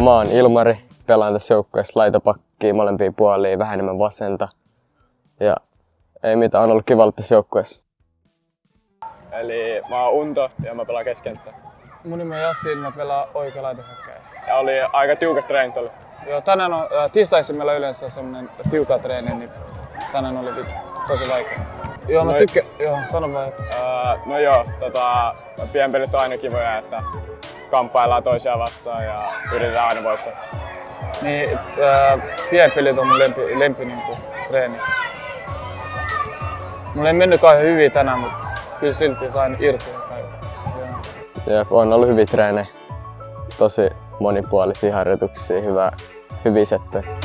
Mä oon Ilmari, pelaan tässä joukkueessa laitapakkia molempia puolia, vähän enemmän vasenta. Ja ei mitään, on ollut kiva olla tässä joukkueessa. Eli mä oon Unto ja mä pelaan keskenttä. Mun nimi on Jassi, mä pelaan oikea laitahyökkääjä. Ja oli aika tiukat treenit oli. Joo, tänään on, tiistaisin meillä yleensä semmonen tiukka treeni, niin tänään oli tosi vaikea. Joo, mä tykkään, joo, sano vaan. No joo, pienpelit on aina kivoja, että kamppaillaan toisiaan vastaan ja yritetään aina voittaa. Niin, pienpelit on mun lempi niinku, treeni. Mulla ei mennyt kauhean hyvin tänään, mutta kyllä silti sain irti. Jep, on ollut hyviä treenejä. Tosi monipuolisia harjoituksia, hyviä settejä.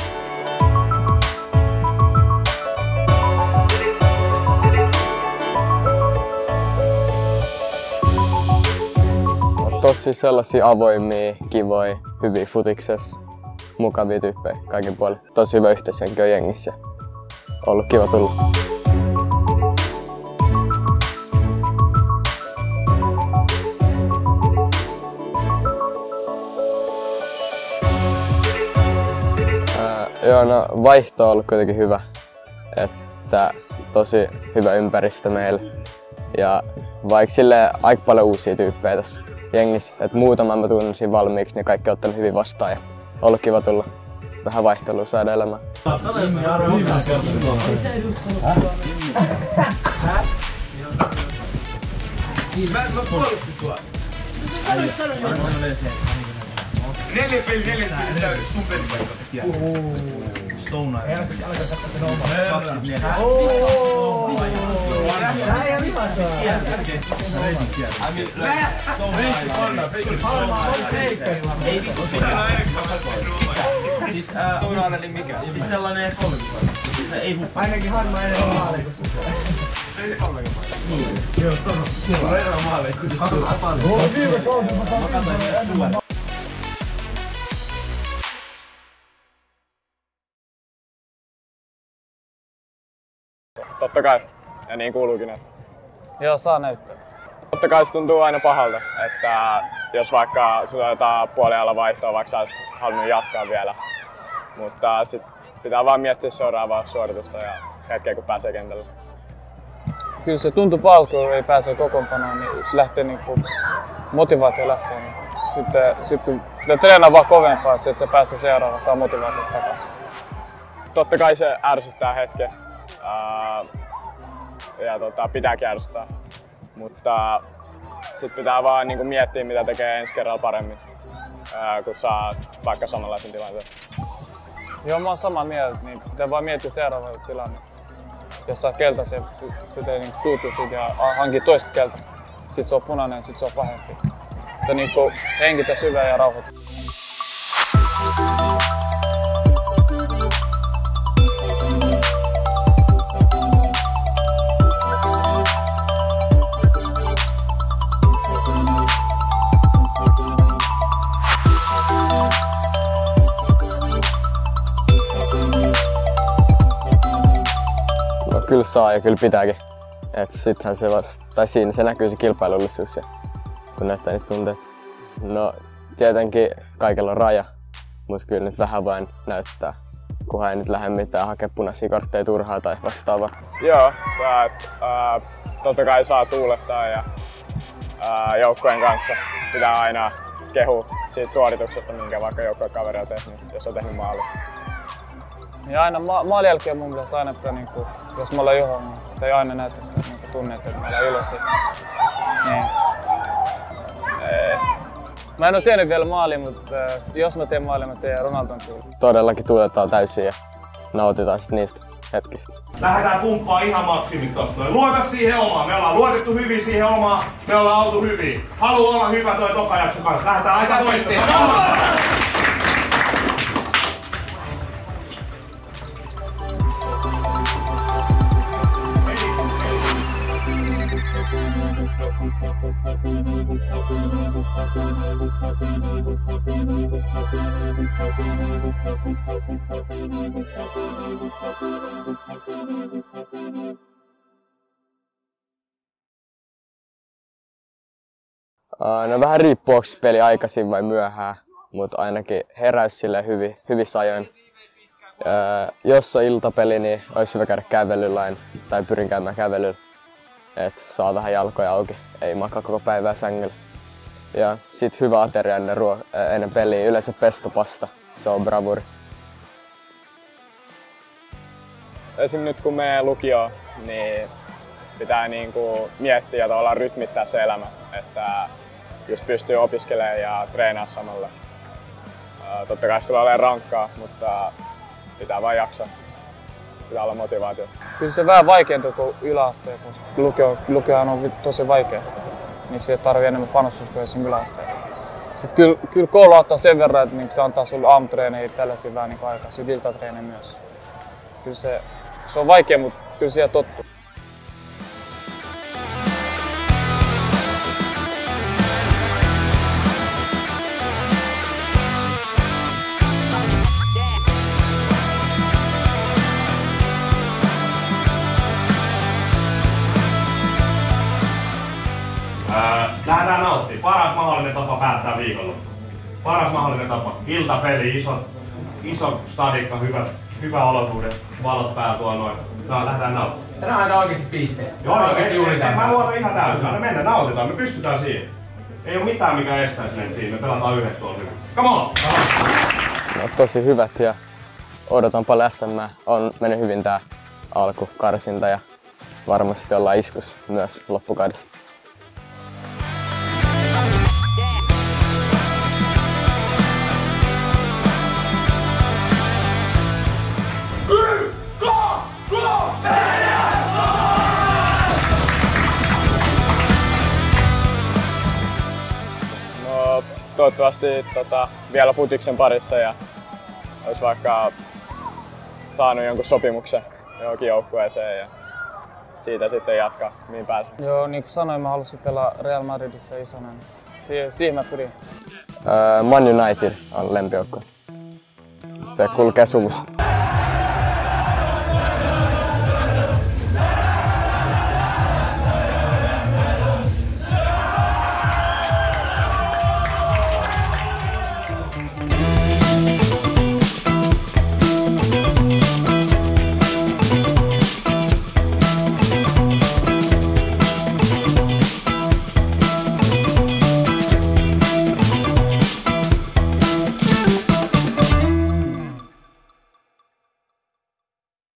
Tosi sellaisia avoimia, kivoja, hyviä futiksessa, mukavia tyyppejä kaikin puolin. Tosi hyvä yhteishenki on jengissä. Ollut kiva tulla. Joo, no vaihto on ollut kuitenkin hyvä, että tosi hyvä ympäristö meillä ja vaikka silleen aika paljon uusia tyyppejä tässä jengissä, että muutaman mä tunsin valmiiksi, niin kaikki on ottanut hyvin vastaan ja ollut kiva tulla vähän vaihtelua saada elämään. Neljä sun pelipaikka. Souna. Souna oli mikä? Siis sellainen 30. Ei ainakin harmainen maali. Ei 30. Joo, se on erä maali. Viime kaudella mä katsoin. Totta kai, ja niin kuuluukin. Että. Joo, saa näyttää. Totta kai se tuntuu aina pahalta, että jos vaikka sulla on jotain puoliajalla vaihtoa, vaikka sä olisit halunnut jatkaa vielä. Mutta sit pitää vaan miettiä seuraavaa suoritusta ja hetkeä kun pääsee kentälle. Kyllä se tuntuu pahalta, kun ei pääse kokoonpanoon, niin se lähtee niinku, motivaatio lähtee. Niin. Sitten kun pitää treenaa vaan kovempaa, että se pääsee seuraavaan, saa motivaatiot takaisin. Totta kai se ärsyttää hetken. Ja pitääkin ärsyttää, mutta sit pitää vaan niinku miettiä mitä tekee ensi kerralla paremmin, kun saa vaikka samanlaisen tilanteen. Joo, mä oon samaa mieltä, niin pitää vaan miettiä seuraava tilanne. Jos saa keltaisen, sit ei niinku suutu siitä ja hankii toista keltaista. Sit se on punainen, sit se on pahempi. Että niinku hengitä syvään ja rauhoita. Kyllä saa ja kyllä pitääkin. Et sittenhän se tai siinä se näkyy se kilpailullisuus, kun näyttää niitä tunteita. No tietenkin kaikella on raja, mutta kyllä nyt vähän vain näyttää, kunhan ei nyt lähde mitään hakea punaisia kortteja turhaa tai vastaavaa. Joo, totta kai saa tuulettaa ja joukkueen kanssa pitää aina kehua siitä suorituksesta, minkä vaikka joukkuekaveri on tehnyt, jos on tehnyt maalin. Ja aina maalin jälkeen mun mielestä aina pitää, niinku, jos me ollaan johon, niin ei aina näytä sitä niinku, tunnetta, että me ollaan iloisia. Niin. Mä en oo tehnyt vielä maaliin, mutta jos mä teen maalin, mä teen Ronaldon tyyliin. Todellakin tuuletaan täysin ja nautitaan sit niistä hetkistä. Lähdetään pumppaa ihan maksimit tosta noin. Luota siihen omaan. Me ollaan luotettu hyvin siihen omaan. Me ollaan oltu hyvin. Haluu olla hyvä toi toka jakso kanssa. Lähdetään aika toista. No vähän riippuu, onko peli aikaisin vai myöhään. mutta ainakin heräys silleen hyvissä ajoin. Jos on iltapeli, niin olisi hyvä käydä kävelyllä tai pyrin käymään kävelyllä, että saa vähän jalkoja auki, ei makaa koko päivää sängyllä. Ja sit hyvä ateria ennen peliä, yleensä pestopasta, se on bravuri. Esim. Nyt kun menee lukioon, niin pitää niinku miettiä ja tavallaan rytmittää se elämä, että just pystyy opiskelemaan ja treenaamaan samalla. Totta kai se tulee olemaan rankkaa, mutta pitää vain jaksaa. Pitää olla motivaatio. Kyllä se vähän vaikeampaa kuin yläasteen, koska lukiohan on tosi vaikea. Niin se tarvii enemmän panostusta kuin esimerkiksi yläasteen. Sitten kyllä koulu ottaa sen verran, että niin se antaa sulle aamutreenejä tällaisia vähän niin aikaa, sitten iltatreenejä myös. Kyllä se on vaikea, mutta kyllä siihen tottuu. Lähdetään nauttimaan. Paras mahdollinen tapa päättää viikonloppu. Paras mahdollinen tapa. Iltapeli, iso stadikka, hyvä olosuhde, valot päällä tuolla noin. Lähdetään nauttimaan. Tänään aina oikeesti pisteet. Joo, mä luotan ihan täysin. Anna mennä, nautitaan. Me pystytään siihen. Ei oo mitään mikä estäisi meitä siinä. Me pelataan yhdessä tuolla hyvin. Come on! No, tosi hyvät ja odotan paljon SM. On mennyt hyvin tää alkukarsinta ja varmasti ollaan iskus myös loppukaudesta. No, toivottavasti vielä futiksen parissa ja olisi vaikka saanut jonkun sopimuksen johonkin joukkueeseen ja siitä sitten jatkaa, mihin pääsee. Joo, niin kuin sanoin, mä halusin pelaa Real Madridissa isona. Siihen mä pyrin. Man United on lempijoukkue. Se kulkee suvussa.